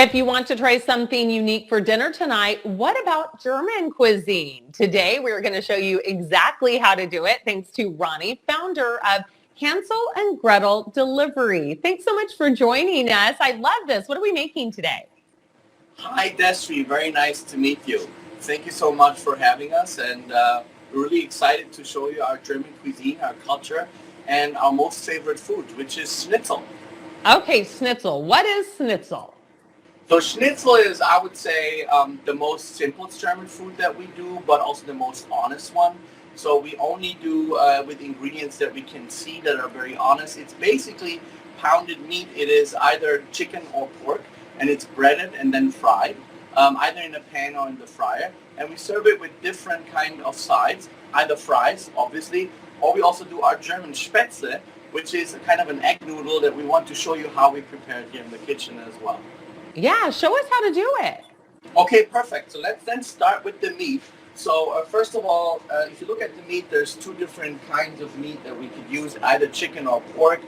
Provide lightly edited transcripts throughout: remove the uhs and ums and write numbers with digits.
If you want to try something unique for dinner tonight, what about German cuisine? Today, we're going to show you exactly how to do it thanks to Ronnie, founder of Hansel and Gretel Delivery. Thanks so much for joining us. I love this. What are we making today? Hi, Destry. Very nice to meet you. Thank you so much for having us, and we're really excited to show you our German cuisine, our culture, and our most favorite food, which is Schnitzel. Okay, Schnitzel. What is Schnitzel? So Schnitzel is, I would say, the most simplest German food that we do, but also the most honest one. So we only do with ingredients that we can see that are very honest. It's basically pounded meat. It is either chicken or pork, and it's breaded and then fried, either in a pan or in the fryer. And we serve it with different kind of sides, either fries, obviously, or we also do our German Spätzle, which is a kind of an egg noodle that we want to show you how we prepare it here in the kitchen as well. Yeah, show us how to do it. Okay, perfect. So let's then start with the meat. So first of all, if you look at the meat, there's two different kinds of meat that we could use, either chicken or pork.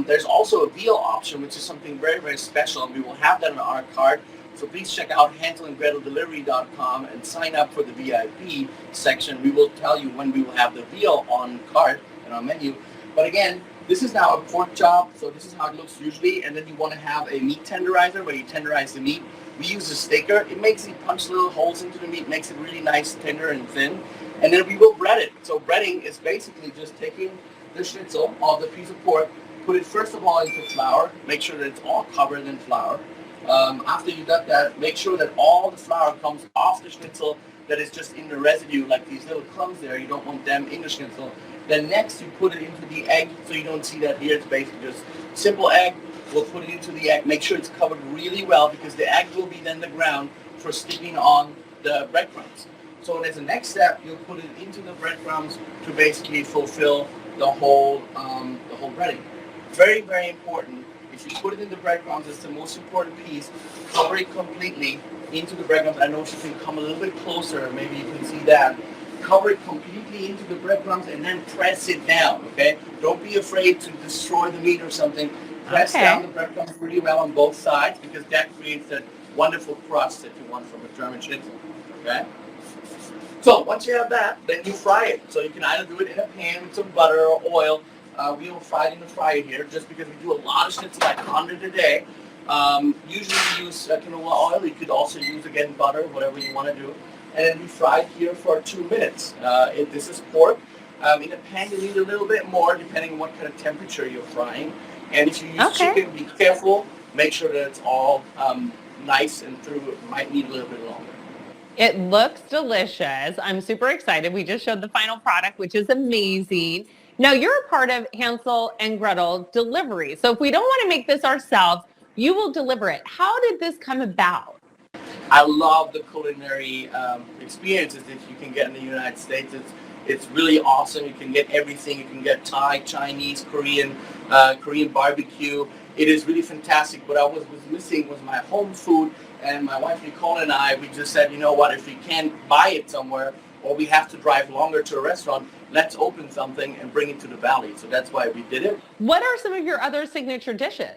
There's also a veal option, which is something very, very special, and we will have that on our card. So please check out hanselandgreteldelivery.com and sign up for the VIP section. We will tell you when we will have the veal on card and our menu. But again, this is now a pork chop, so this is how it looks usually. And then you want to have a meat tenderizer where you tenderize the meat. We use a staker. It makes it punch little holes into the meat, makes it really nice, tender and thin. And then we will bread it. So breading is basically just taking the schnitzel of the piece of pork, put it first of all into flour, make sure that it's all covered in flour. After you've done that, make sure that all the flour comes off the schnitzel, that is just in the residue, like these little crumbs there. You don't want them in the schnitzel. Then next you put it into the egg, so you don't see that here. It's basically just simple egg. We'll put it into the egg. Make sure it's covered really well, because the egg will be then the ground for sticking on the breadcrumbs. So as a next step, you'll put it into the breadcrumbs to basically fulfill the whole breading. Very, very important. If you put it in the breadcrumbs, it's the most important piece. Cover it completely into the breadcrumbs. I know if you can come a little bit closer, maybe you can see that. Cover it completely into the breadcrumbs and then press it down, okay? Don't be afraid to destroy the meat or something. Press down the breadcrumbs really well on both sides, because that creates that wonderful crust that you want from a German schnitzel, okay? So once you have that, then you fry it. So you can either do it in a pan with some butter or oil. We don't fry it in the fryer here, just because we do a lot of schnitzel, like 100 a day. Usually we use canola oil. You could also use, again, butter, whatever you want to do. And then we fry it here for 2 minutes. This is pork. In a pan, you need a little bit more, depending on what kind of temperature you're frying. And if you use chicken, be careful. Make sure that it's all nice and through. It might need a little bit longer. It looks delicious. I'm super excited. We just showed the final product, which is amazing. Now, you're a part of Hansel and Gretel Delivery. So if we don't want to make this ourselves, you will deliver it. How did this come about? I love the culinary experiences that you can get in the United States. It's really awesome. You can get everything. You can get Thai, Chinese, Korean, Korean barbecue. It is really fantastic. What I was missing was my home food. And my wife Nicole and I, we just said, you know what, if we can't buy it somewhere, or we have to drive longer to a restaurant, let's open something and bring it to the valley. So that's why we did it. What are some of your other signature dishes?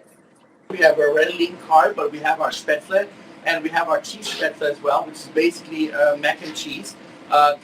We have a red lean card, but we have our Spätzle, and we have our cheese Spätzle as well, which is basically mac and cheese,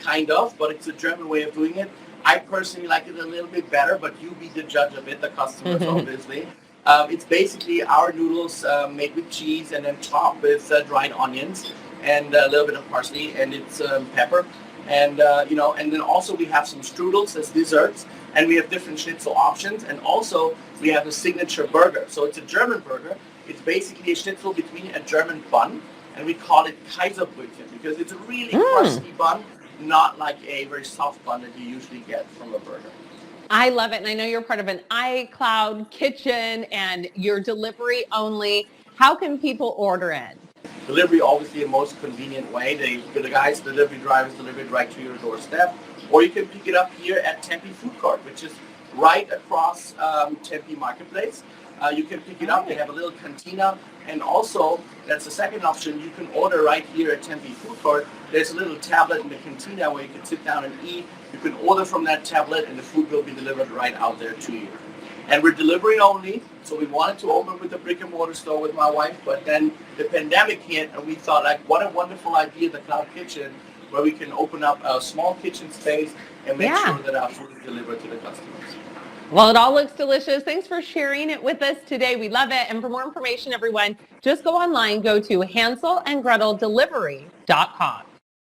kind of, but it's a German way of doing it. I personally like it a little bit better, but you be the judge of it, the customers, obviously. It's basically our noodles made with cheese and then chopped with dried onions and a little bit of parsley, and it's pepper. And and then also we have some strudels as desserts, and we have different schnitzel options, and also we have a signature burger. So it's a German burger. It's basically a schnitzel between a German bun, and we call it Kaiserbrötchen, because it's a really crusty bun, not like a very soft bun that you usually get from a burger. I love it. And I know you're part of an iCloud kitchen and your delivery only. How can people order it? Delivery, obviously, the most convenient way. The guys, delivery drivers, deliver it right to your doorstep. Or you can pick it up here at Tempe Food Court, which is right across Tempe Marketplace. You can pick it up. They have a little cantina. And also, that's the second option. You can order right here at Tempe Food Court. There's a little tablet in the cantina where you can sit down and eat. You can order from that tablet, and the food will be delivered right out there to you. and we're delivery only. So we wanted to open with a brick and mortar store with my wife, but then the pandemic hit, and we thought, like, what a wonderful idea, the cloud kitchen, where we can open up a small kitchen space and make sure that our food is delivered to the customers. Well, it all looks delicious. Thanks for sharing it with us today. We love it. And for more information, everyone, just go online, go to hanselandgreteldelivery.com.